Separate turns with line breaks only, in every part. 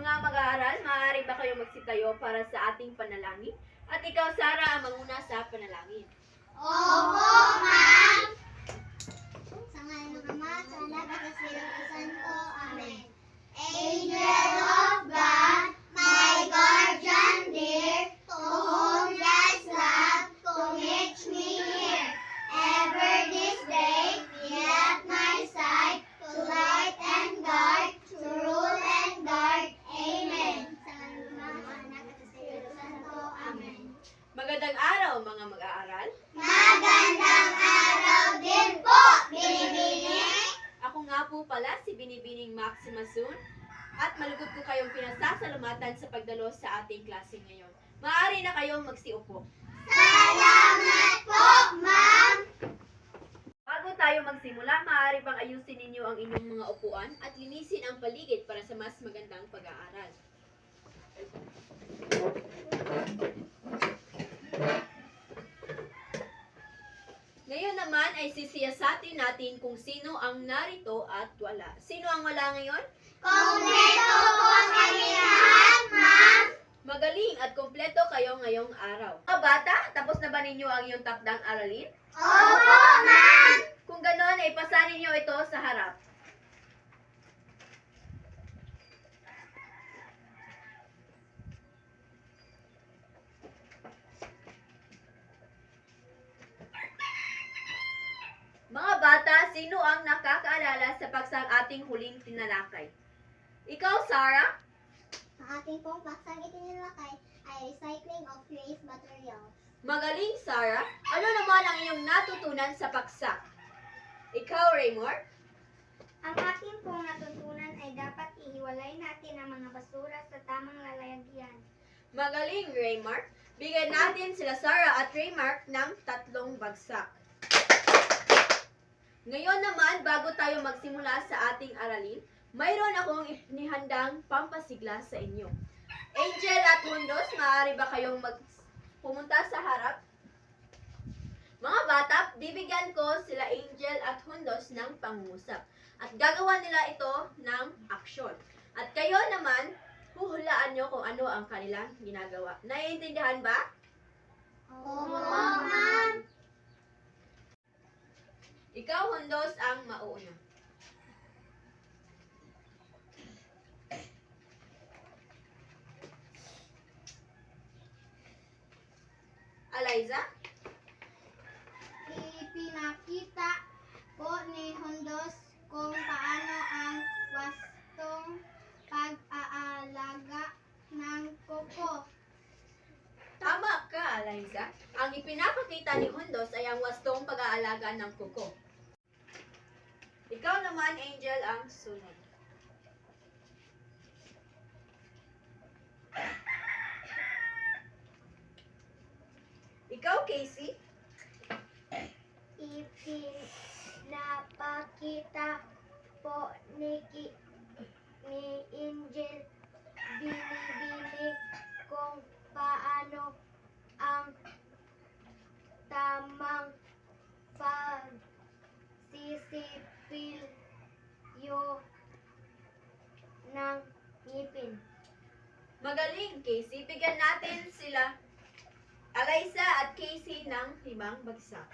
Mga mag-aaral, maaari ba kayong magsitayo para sa ating panalangin? At ikaw, Sarah, ang manguna sa panalangin.
Opo, ma'am! Sa ngalan ng Ama, sa Anak, at sa Espiritu Santo. Amen. Angel of God, my guardian dear, to whom last love commits me here. Ever this day, be at my side, to light and guard, to rule and guard. Amen. Sa ngalan ng Ama, sa Anak, at sa Espiritu Santo. Amen.
Magandang araw, mga mag-aaral.
Magandang araw din po, Binibini!
Ako nga po pala si Binibining Maxima Sun at malugod ko kayong pinasasalamatan sa pagdalo sa ating klase ngayon. Maaari na kayong magsiupo.
Salamat po, ma'am!
Bago tayo magsimula, maaari bang ayusin ninyo ang inyong mga upuan at linisin ang paligid para sa mas magandang pag-aaral. Ngayon naman ay sisiyasatin natin kung sino ang narito at wala. Sino ang wala ngayon?
Kompleto po kami lahat, ma'am!
Magaling at kompleto kayo ngayong araw. Mga bata, tapos na ba ninyo ang iyong takdang aralin?
Opo, ma'am!
Kung ganon, ay pasa ninyo ito sa harap. Mga bata, sino ang nakakaalala sa paksang ating huling tinalakay? Ikaw, Sarah?
Ang ating pong paksang itinilakay ay recycling of waste materials.
Magaling, Sarah. Ano naman ang iyong natutunan sa paksa? Ikaw, Raymore?
Ang ating pong natutunan ay dapat ihiwalay natin ang mga basura sa tamang lalagyan.
Magaling, Raymar. Bigyan natin sila Sarah at Raymark ng 3 bagsak. Ngayon naman, bago tayo magsimula sa ating aralin, mayroon akong inihandang pampasigla sa inyo. Angel at Hundos, maaari ba kayong pumunta sa harap? Mga bata, bibigyan ko sila Angel at Hundos ng pangungusap. At gagawa nila ito ng aksyon. At kayo naman, huhulaan nyo kung ano ang kanilang ginagawa. Naiintindihan ba?
Opo, ma'am!
Ikaw, Hundos, ang mauuna. Eliza?
Ipinakita po ni Hondos kung paano ang wastong pag-aalaga ng kuko.
Tama ka, Eliza. Ang ipinapakita ni Hundos ay ang wastong pag-aalaga ng kuko. Ikaw naman, Angel, ang sunod. Ikaw, Casey?
Ipinapakita po ni Angel Binibini kung paano ang tamang pagsisipilyo ng ngipin.
Magaling, Casey. Bigyan natin sila Eliza at Casey ng 5 bagsak.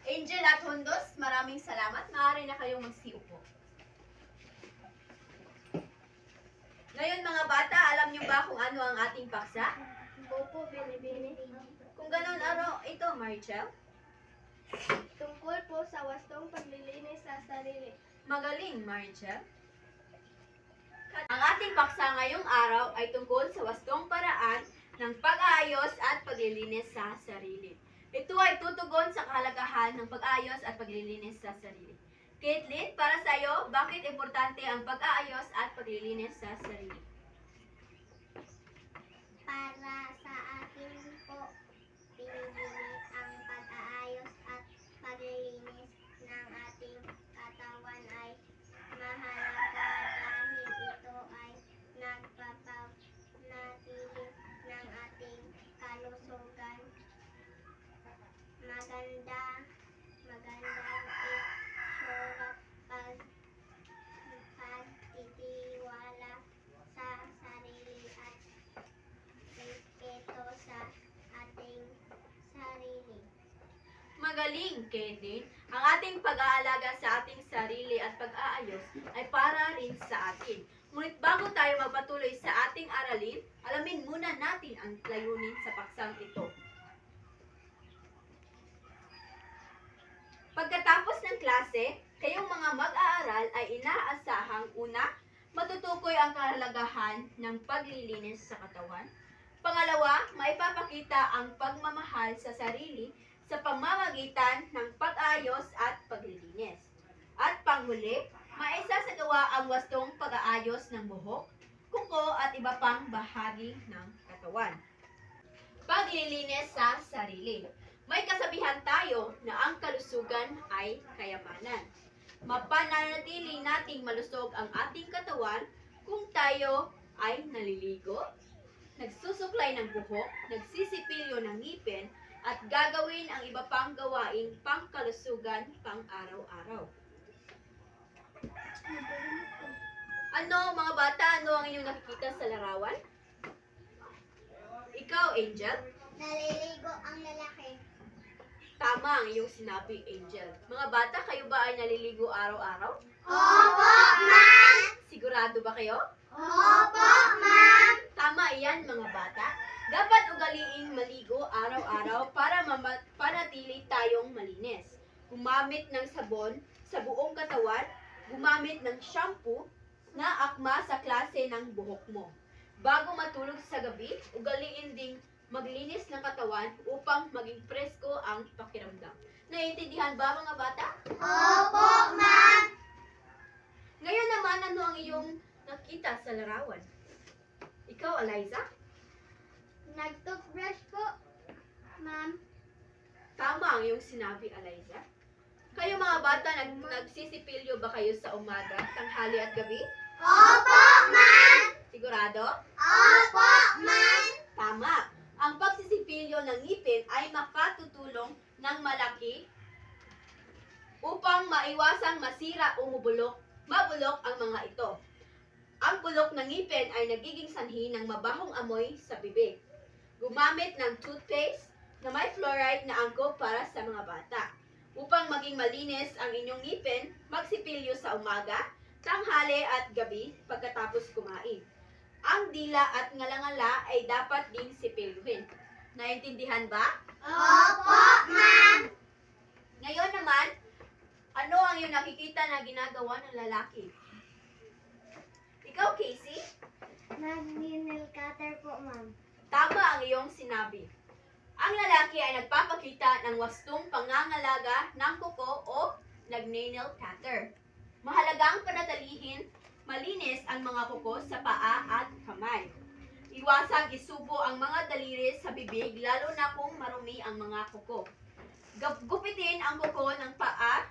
Angel at Hundos, maraming salamat. Maaari na kayong magsiupo. Ngayon mga bata, alam niyo ba kung ano ang ating paksa?
Opo, Binibini.
Kung ganun, ano ito, Marichel?
Tungkol po sa wastong paglilinis sa sarili.
Magaling, Marichel. Ang ating paksa ngayong araw ay tungkol sa wastong paraan ng pag-aayos at paglilinis sa sarili. Ito ay tutugon sa kahalagahan ng pag-aayos at paglilinis sa sarili. Caitlin, para sa iyo, bakit importante ang pag-aayos at paglilinis sa sarili?
Para sa akin po, Binibini, ang pag-aayos at paglilinis ng ating katawan ay mahalaga dahil ito ay nagpapanatili ng ating kalusugan. Magandang itsura,
Magaling, Kaylin. Ang ating pag-aalaga sa ating sarili at pag-aayos ay para rin sa atin. Ngunit bago tayo magpatuloy sa ating aralin, alamin muna natin ang layunin sa paksang ito. Pagkatapos ng klase, kayong mga mag-aaral ay inaasahang una, matutukoy ang kahalagahan ng paglilinis sa katawan. Pangalawa, maipapakita ang pagmamahal sa sarili sa pamamagitan ng pag-ayos at paglilinis. At panghuli, maisasagawa ang wastong pag-aayos ng buhok, kuko at iba pang bahagi ng katawan. Paglilinis sa sarili. May kasabihan tayo na ang kalusugan ay kayamanan. Mapananatili nating malusog ang ating katawan kung tayo ay naliligo, nagsusuklay ng buhok, nagsisipilyo ng ngipin, at gagawin ang iba pang gawaing pangkalusugan pang-araw-araw. Ano, mga bata, ano ang inyong nakikita sa larawan? Ikaw, Angel?
Naliligo ang lalaki.
Tama ang iyong sinabi, Angel. Mga bata, kayo ba ay naliligo araw-araw?
Opo, ma'am!
Sigurado ba kayo?
Opo, ma'am!
Tama iyan, mga bata. Dapat ugaliing maligo araw-araw para panatili tayong malinis. Gumamit ng sabon sa buong katawan, gumamit ng shampoo na akma sa klase ng buhok mo. Bago matulog sa gabi, ugaliin ding maglinis ng katawan upang maging presko ang pakiramdam. Naiintindihan ba, mga bata?
Opo, ma'am!
Ngayon naman, ano ang iyong nakita sa larawan? Ikaw, Eliza?
Nag-toothbrush po, ma'am.
Tama ang iyong sinabi, Eliza. Kayo mga bata, nagsisipilyo ba kayo sa umaga, tanghali at gabi?
Opo, ma'am!
Sigurado?
Opo, ma'am!
Tama. Ang pagsisipilyo ng ngipin ay makatutulong ng malaki upang maiwasang masira o mabulok ang mga ito. Ang bulok ng ngipin ay nagiging sanhi ng mabahong amoy sa bibig. Gumamit ng toothpaste na may fluoride na angkop para sa mga bata. Upang maging malinis ang inyong ngipin, magsipilyo sa umaga, tanghali at gabi pagkatapos kumain. Ang dila at ngalangala ay dapat ding sipilyuhin. Naintindihan ba?
Opo, ma'am!
Ngayon naman, ano ang iyong nakikita na ginagawa ng lalaki? Ikaw, Casey?
Nag-nail cutter po, ma'am.
Tama ang iyong sinabi. Ang lalaki ay nagpapakita ng wastong pangangalaga ng kuko o nag-nail cutter. Mahalagang panatilihin malinis ang mga kuko sa paa at kamay. Iwasang isubo ang mga daliri sa bibig lalo na kung marumi ang mga kuko. Gupitin ang kuko ng paa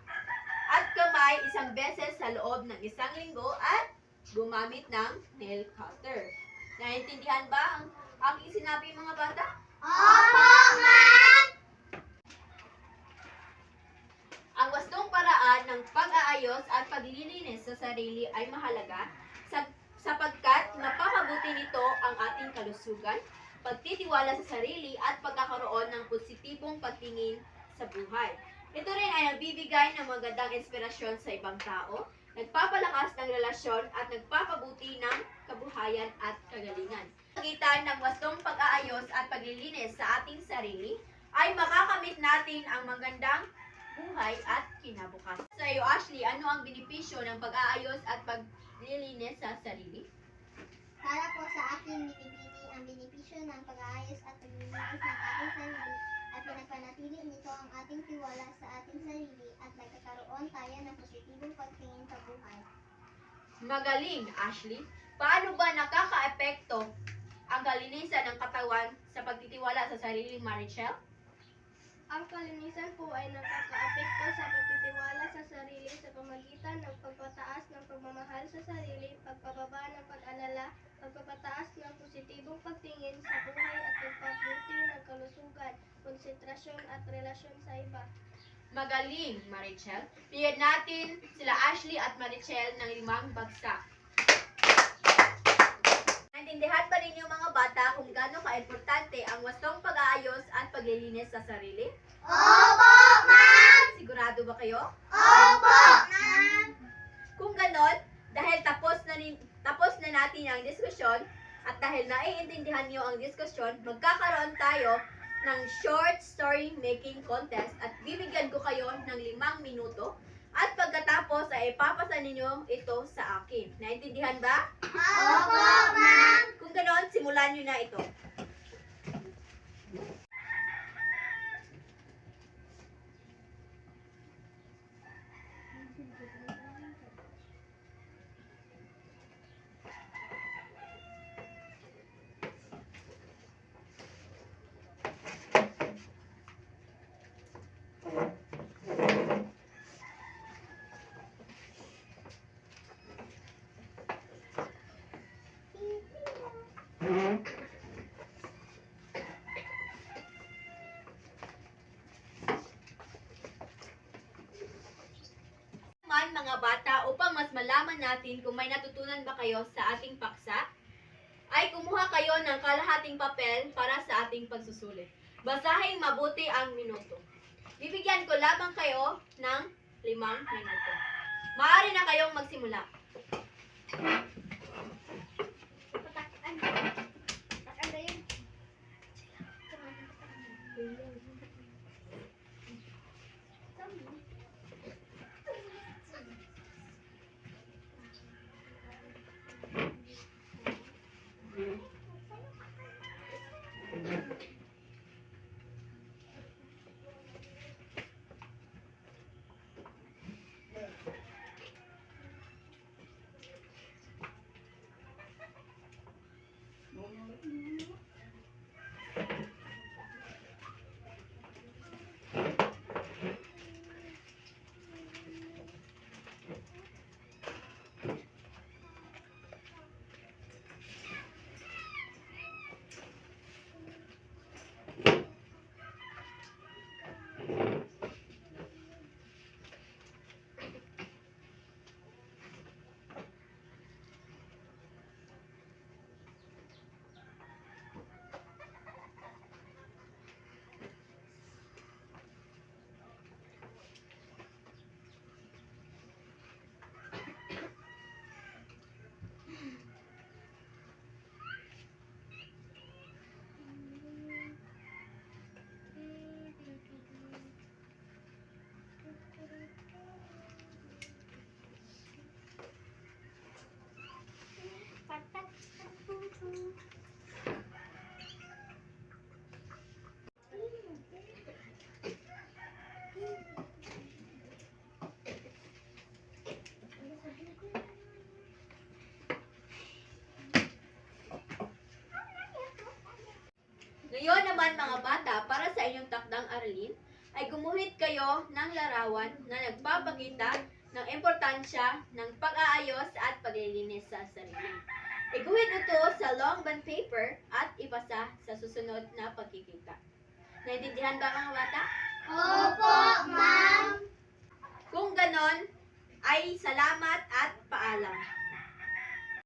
at kamay isang beses sa loob ng isang linggo at gumamit ng nail cutter. Naintindihan ba ang aking sinabi, mga bata?
Opo, ma'am!
Ang wastong paraan ng pag-aayos at paglilinis sa sarili ay mahalaga sapagkat napapabuti nito ang ating kalusugan, pagtitiwala sa sarili at pagkakaroon ng positibong pagtingin sa buhay. Ito rin ay nagbibigay ng magandang inspirasyon sa ibang tao, nagpapalakas ng relasyon at nagpapabuti ng kabuhayan at kagalingan. Pagitan ng wastong pag-aayos at paglilinis sa ating sarili ay makakamit natin ang magandang buhay at kinabukasan. Sa iyo, Ashley, ano ang benepisyo ng pag-aayos at paglilinis sa sarili?
Para po sa aking binibini ang benepisyo ng pag-aayos at paglilinis ng ating sarili at pinapanatili nito ang ating tiwala sa ating sarili at nagkakaroon tayo ng positibong pagtingin sa buhay.
Magaling, Ashley. Paano ba nakaka-epekto ang kalinisan ng katawan sa pagtitiwala sa sarili, Marichel?
Ang kalinisan po ay nakakaapekto sa pagtitiwala sa sarili sa pamagitan ng pagpataas ng pagmamahal sa sarili, pagpababa ng pag-alala, pagpapataas ng positibong pagtingin sa buhay at pagpabuti ng kalusugan, konsentrasyon at relasyon sa iba.
Magaling, Marichel. Bigyan natin sila Ashley at Marichel ng 5 bagsak. Naintindihan ba ninyo, mga bata, kung gaano ka-importante ang wastong pag-aayos at paglilinis sa sarili?
Opo, ma'am!
Sigurado ba kayo?
Opo, ma'am.
Kung ganon, dahil tapos na natin ang diskusyon at dahil naiintindihan niyo ang diskusyon, magkakaroon tayo ng short story making contest at bibigyan ko kayo ng 5 minuto at pagkatapos ay ipapasa ninyo ito sa akin. Naintindihan ba?
Opo, ma'am.
Kung ganon, simulan niyo na ito. Man mga bata, upang mas malaman natin kung may natutunan ba kayo sa ating paksa, ay kumuha kayo ng kalahating papel para sa ating pagsusulit. Basahin mabuti ang minuto. Bibigyan ko lamang kayo ng 5 minuto. Maaari na kayong magsimula.
Patakan. Patakan na yun.
Ngayon naman mga bata, para sa inyong takdang aralin, ay gumuhit kayo ng larawan na nagpapakita ng importansya ng pag-aayos at paglilinis sa sarili. Iguhit ito sa long bond paper at ipasa sa susunod na pagkikita. Naintindihan ba mga bata?
Opo, ma'am.
Kung ganon, ay salamat at paalam.